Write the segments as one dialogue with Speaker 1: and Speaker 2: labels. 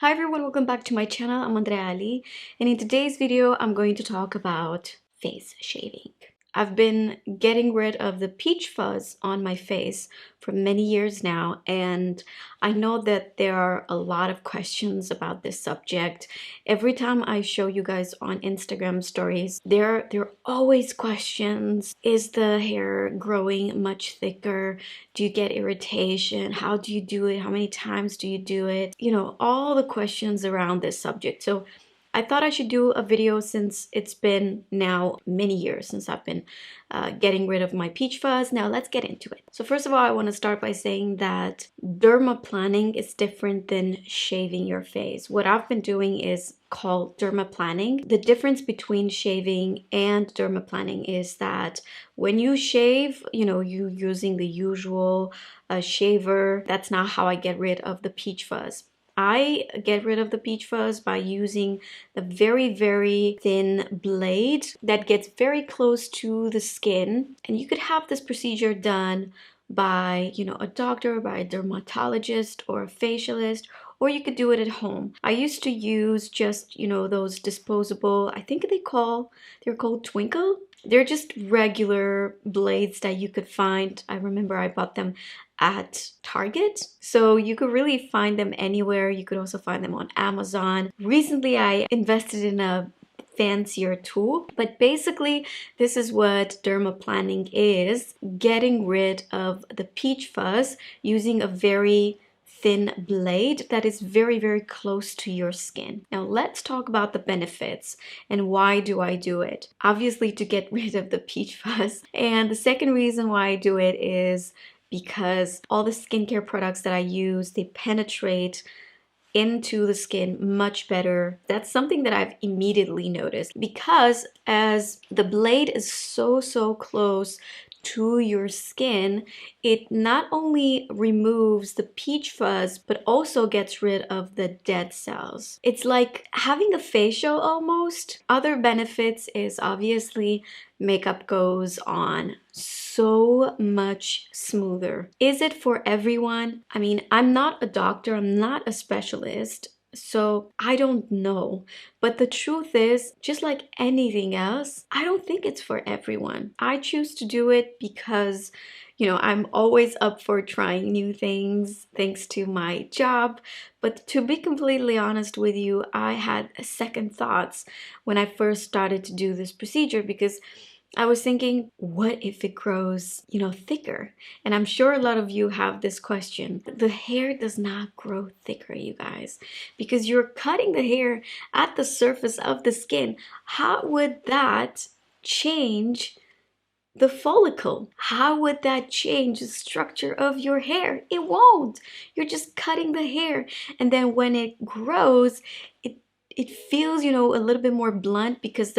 Speaker 1: Hi everyone, welcome back to my channel. I'm Andreea, and in today's video I'm going to talk about face shaving. I've been getting rid of the peach fuzz on my face for many years now, and I know that there are a lot of questions about this subject. Every time I show you guys on Instagram stories, there are always questions. Is the hair growing much thicker? Do you get irritation? How do you do it? How many times do you do it? You know, all the questions around this subject. So I thought I should do a video since it's been now many years since I've been getting rid of my peach fuzz. Now let's get into it. So first of all, I want to start by saying that dermaplaning is different than shaving your face. What I've been doing is called dermaplaning. The difference between shaving and dermaplaning is that when you shave, you know, you using the usual shaver. That's not how I get rid of the peach fuzz. I get rid of the peach fuzz by using the very thin blade that gets very close to the skin. And you could have this procedure done by, you know, a doctor, by a dermatologist or a facialist, or you could do it at home. I used to use just, you know, those disposable, I think they're called Twinkle. They're just regular blades that you could find. I remember I bought them at Target. So you could really find them anywhere. You could also find them on Amazon. Recently, I invested in a fancier tool, but basically this is what dermaplaning is: getting rid of the peach fuzz using a very thin blade that is very close to your skin. Now let's talk about the benefits and why do I do it. Obviously to get rid of the peach fuzz, and the second reason why I do it is because all the skincare products that I use, they penetrate into the skin much better. That's something that I've immediately noticed, because as the blade is so close to your skin, it not only removes the peach fuzz but also gets rid of the dead cells. It's like having a facial almost. Other benefits is obviously makeup goes on so much smoother. Is it for everyone? I mean, I'm not a doctor, I'm not a specialist, so I don't know. But the truth is, just like anything else, I don't think it's for everyone. I choose to do it because, you know, I'm always up for trying new things thanks to my job. But to be completely honest with you, I had second thoughts when I first started to do this procedure, because I was thinking, what if it grows, you know, thicker? And I'm sure a lot of you have this question. The hair does not grow thicker, you guys, because you're cutting the hair at the surface of the skin. How would that change the follicle? How would that change the structure of your hair? It won't. You're just cutting the hair. And then when it grows, it feels, you know, a little bit more blunt, because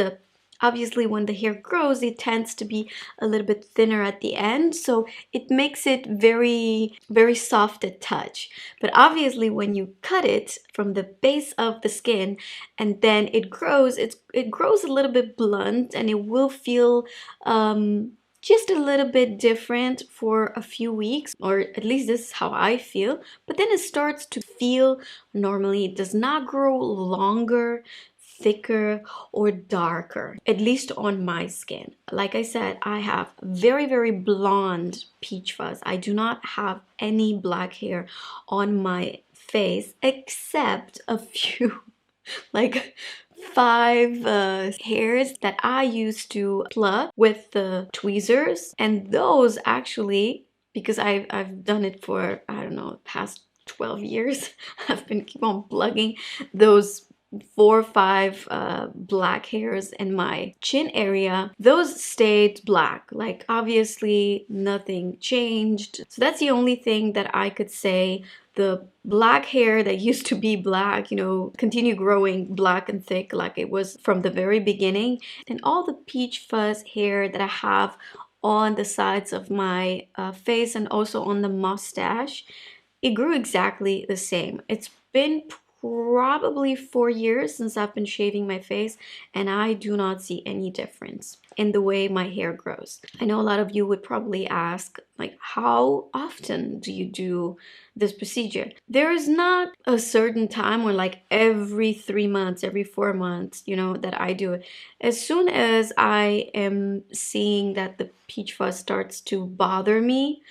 Speaker 1: obviously when the hair grows, it tends to be a little bit thinner at the end, so it makes it very soft at touch. But obviously when you cut it from the base of the skin and then it grows, it grows a little bit blunt, and it will feel just a little bit different for a few weeks, or at least this is how I feel. But then it starts to feel normally. It does not grow longer, thicker, or darker, at least on my skin. Like I said, I have very blonde peach fuzz. I do not have any black hair on my face except a few like 5 hairs that I used to pluck with the tweezers. And those actually, because I've done it for, I don't know, past 12 years, I've been keep on plugging those 4 or 5 black hairs in my chin area. Those stayed black. Like, obviously nothing changed. So that's the only thing that I could say. The black hair that used to be black, you know, continue growing black and thick like it was from the very beginning. And all the peach fuzz hair that I have on the sides of my face and also on the mustache, it grew exactly the same. It's been probably 4 years since I've been shaving my face, and I do not see any difference in the way my hair grows. I know a lot of you would probably ask, like, how often do you do this procedure? There is not a certain time, or like every 3 months, every 4 months, that I do it. As soon as I am seeing that the peach fuzz starts to bother me,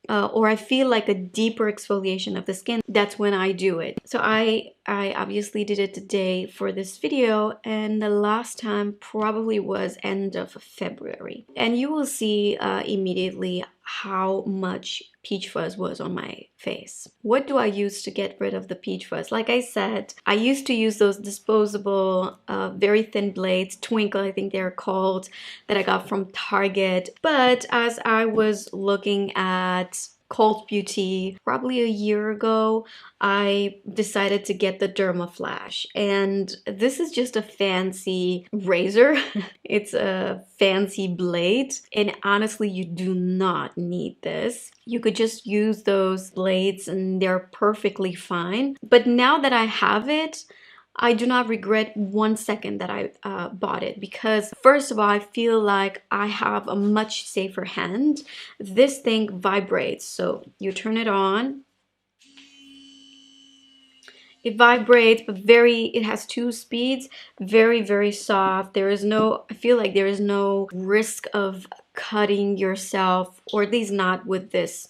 Speaker 1: or I feel like a deeper exfoliation of the skin, that's when I do it. So I obviously did it today for this video, and the last time probably was end of February. And you will see immediately how much peach fuzz was on my face. What do I use to get rid of the peach fuzz? Like I said, I used to use those disposable, very thin blades, Twinkle I think they're called, that I got from Target. But as I was looking at Cult Beauty probably a year ago, I decided to get the Dermaflash, and this is just a fancy razor. It's a fancy blade, and honestly you do not need this. You could just use those blades and they're perfectly fine. But now that I have it, I do not regret 1 second that I bought it, because first of all, I feel like I have a much safer hand. This thing vibrates, so you turn it on. It vibrates, but it has 2 speeds, very, very soft. There is no, I feel like there is no risk of cutting yourself, or at least not with this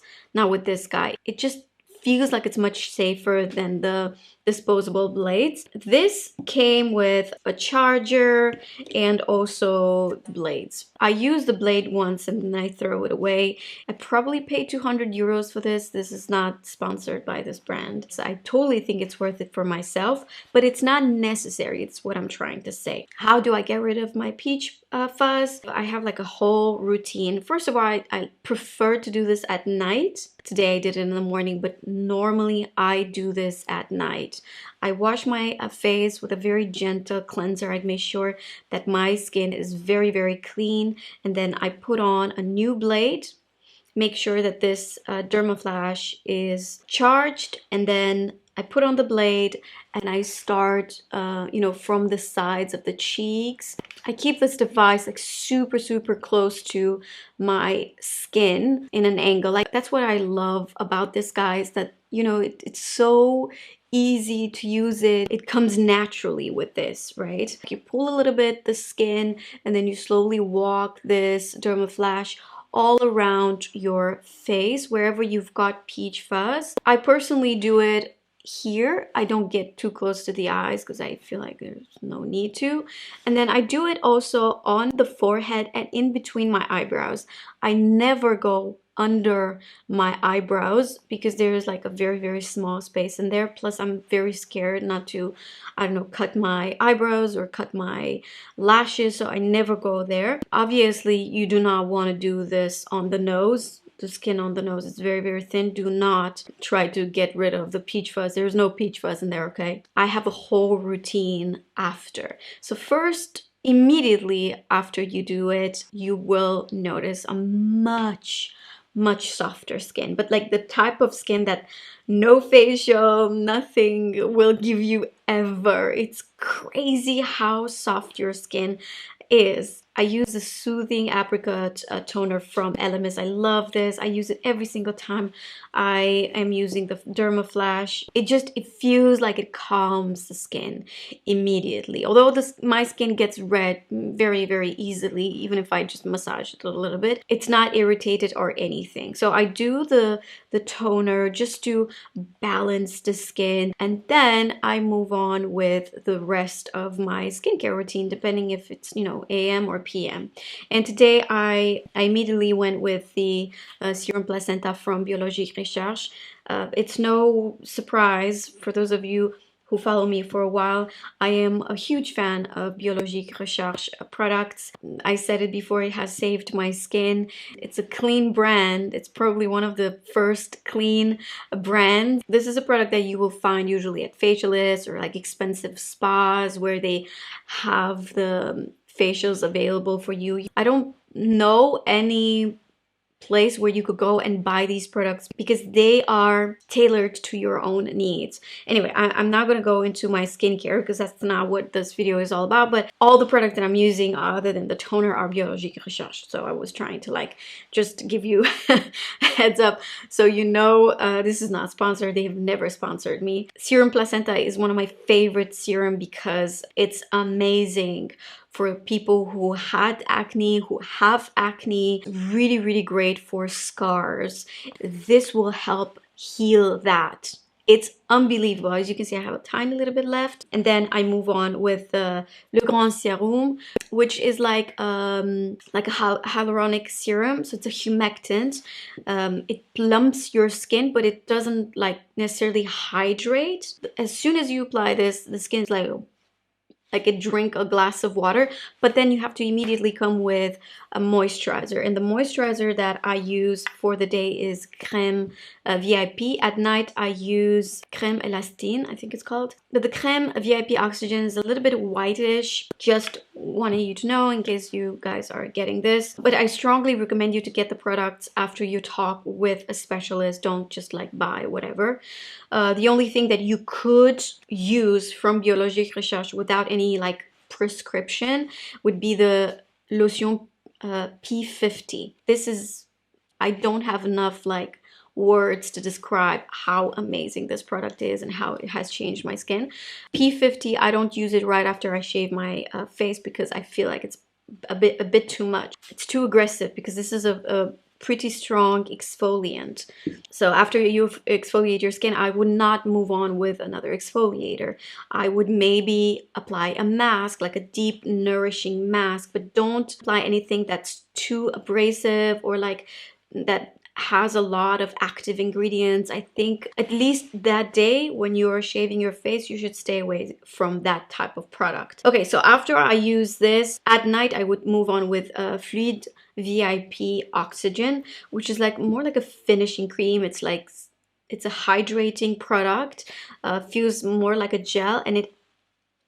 Speaker 1: guy. It just feels like it's much safer than the disposable blades. This came with a charger and also blades. I used the blade once and then I throw it away. I probably paid 200 euros for this. This is not sponsored by this brand. So I totally think it's worth it for myself, but it's not necessary. It's what I'm trying to say. How do I get rid of my peach fuzz? I have like a whole routine. First of all, I prefer to do this at night. Today I did it in the morning, but normally I do this at night. I wash my face with a very gentle cleanser. I make sure that my skin is very, very clean, and then I put on a new blade. Make sure that this Dermaflash is charged, and then I put on the blade and I start, from the sides of the cheeks. I keep this device like super, super close to my skin in an angle. Like, that's what I love about this, guys, that, it's so easy to use it. It comes naturally with this, right? You pull a little bit the skin, and then you slowly walk this Dermaflash all around your face, wherever you've got peach fuzz. I personally do it here. I don't get too close to the eyes because I feel like there's no need to. And then I do it also on the forehead and in between my eyebrows. I never go under my eyebrows because there's like a very, very small space in there. Plus I'm very scared not to, I don't know, cut my eyebrows or cut my lashes, so I never go there. Obviously you do not want to do this on the nose. The skin on the nose is very, very thin. Do not try to get rid of the peach fuzz. There's no peach fuzz in there, okay? I have a whole routine after. So first, immediately after you do it, you will notice a much softer skin, but like the type of skin that no facial, nothing will give you ever. It's crazy how soft your skin is. I use the Soothing Apricot toner from Elemis. I love this. I use it every single time I am using the Dermaflash. It feels like it calms the skin immediately. Although my skin gets red very, very easily, even if I just massage it a little bit, it's not irritated or anything. So I do the toner just to balance the skin, and then I move on with the rest of my skincare routine, depending if it's, AM or PM. And today I immediately went with the Serum Placenta from Biologique Recherche. It's no surprise for those of you who follow me for a while. I am a huge fan of Biologique Recherche products. I said it before, it has saved my skin. It's a clean brand. It's probably one of the first clean brands. This is a product that you will find usually at facialists or like expensive spas where they have the facials available for you. I don't know any place where you could go and buy these products because they are tailored to your own needs. Anyway, I'm not going to go into my skincare because that's not what this video is all about, but all the products that I'm using other than the toner are biologique recherche. So I was trying to like just give you a heads up so you know this is not sponsored. They have never sponsored me. Serum Placenta is one of my favorite serum because it's amazing for people who had acne, who have acne. Really, really great for scars. This will help heal that. It's unbelievable. As you can see, I have a tiny little bit left. And then I move on with Le Grand Serum, which is like a hyaluronic serum. So it's a humectant. It plumps your skin, but it doesn't like necessarily hydrate. As soon as you apply this, the skin is like a drink a glass of water, but then you have to immediately come with a moisturizer. And the moisturizer that I use for the day is Crème VIP. At night I use Crème Elastine, I think it's called. But the Crème VIP Oxygen is a little bit whitish. Just wanted you to know in case you guys are getting this. But I strongly recommend you to get the products after you talk with a specialist. Don't just like buy whatever. The only thing that you could use from Biologique Recherche without any like prescription would be the Lotion P50. This is, I don't have enough like words to describe how amazing this product is and how it has changed my skin. P50, I don't use it right after I shave my face because I feel like it's a bit too much. It's too aggressive because this is a pretty strong exfoliant. So after you exfoliate your skin, I would not move on with another exfoliator. I would maybe apply a mask, like a deep nourishing mask, but don't apply anything that's too abrasive or like that has a lot of active ingredients. I think at least that day when you're shaving your face, you should stay away from that type of product. Okay, so after I use this, at night I would move on with Fluid VIP Oxygen, which is like more like a finishing cream. It's like, it's a hydrating product, feels more like a gel, and it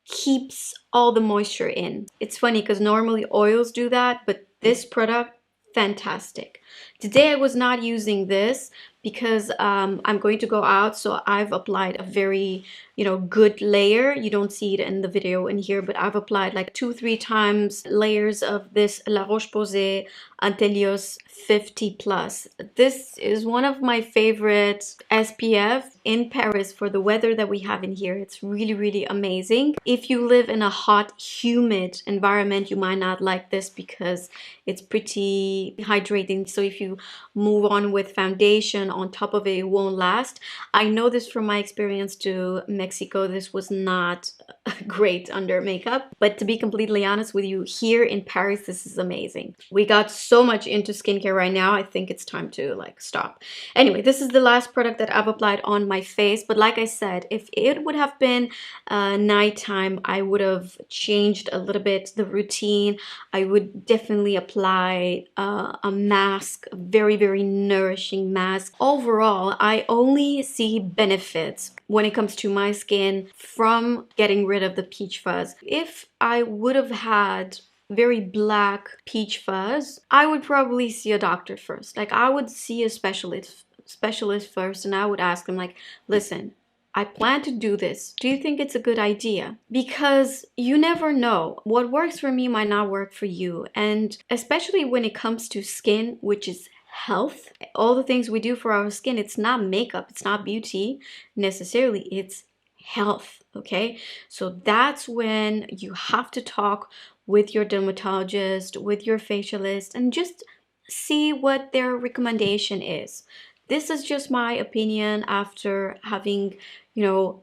Speaker 1: keeps all the moisture in. It's funny because normally oils do that, but this product, fantastic. Today I was not using this because I'm going to go out, so I've applied a very, you know, good layer. You don't see it in the video in here, but I've applied like 2-3 times layers of this La Roche-Posay Antelios 50 Plus. This is one of my favorite SPF in Paris for the weather that we have in here. It's really, really amazing. If you live in a hot, humid environment, you might not like this because it's pretty hydrating. So if you move on with foundation on top of it, it won't last. I know this from my experience to Mexico. This was not great under makeup, but to be completely honest with you, here in Paris, this is amazing. We got so much into skincare right now. I think it's time to like stop. Anyway, this is the last product that I've applied on my face. But like I said, if it would have been nighttime, I would have changed a little bit the routine. I would definitely apply a mask, a very, very nourishing mask. Overall, I only see benefits when it comes to my skin from getting rid of the peach fuzz. If I would have had very black peach fuzz, I would probably see a doctor first. Like I would see a specialist first, and I would ask them like, listen, I plan to do this. Do you think it's a good idea? Because you never know. What works for me might not work for you. And especially when it comes to skin, which is health, all the things we do for our skin, it's not makeup, it's not beauty necessarily, it's health. Okay, so that's when you have to talk with your dermatologist, with your facialist, and just see what their recommendation is. This is just my opinion after having, you know,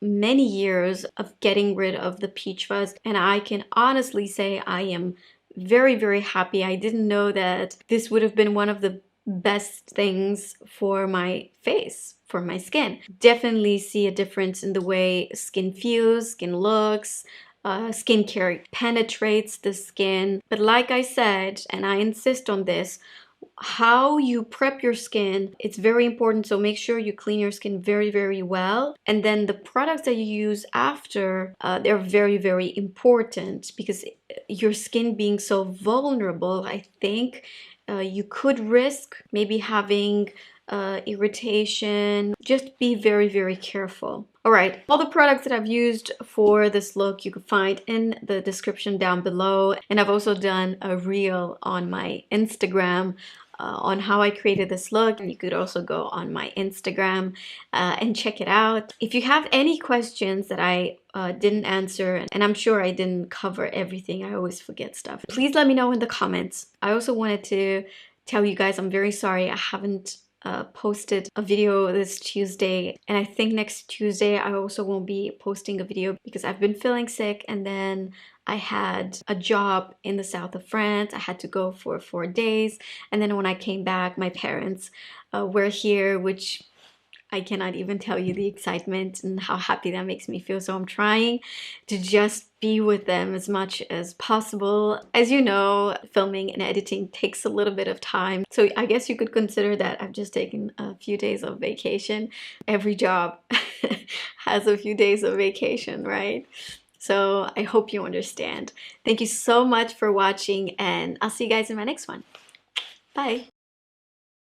Speaker 1: many years of getting rid of the peach fuzz, and I can honestly say I am very, very happy. I didn't know that this would have been one of the best things for my face, for my skin. Definitely see a difference in the way skin feels, skin looks. Skincare penetrates the skin. But like I said, and I insist on this, how you prep your skin, it's very important. So make sure you clean your skin very, very well. And then the products that you use after, they're very, very important because your skin being so vulnerable, I think you could risk maybe having irritation. Just be very, very careful. All right, all the products that I've used for this look you can find in the description down below. And I've also done a reel on my Instagram on how I created this look. And you could also go on my Instagram and check it out. If you have any questions that I didn't answer, and I'm sure I didn't cover everything, I always forget stuff, please let me know in the comments. I also wanted to tell you guys I'm very sorry I haven't posted a video this Tuesday, and I think next Tuesday I also won't be posting a video because I've been feeling sick, and then I had a job in the south of France. I had to go for 4 days, and then when I came back, my parents were here, which I cannot even tell you the excitement and how happy that makes me feel. So I'm trying to just be with them as much as possible. As you know, filming and editing takes a little bit of time. So I guess you could consider that I've just taken a few days of vacation. Every job has a few days of vacation, right? So I hope you understand. Thank you so much for watching, and I'll see you guys in my next one. Bye.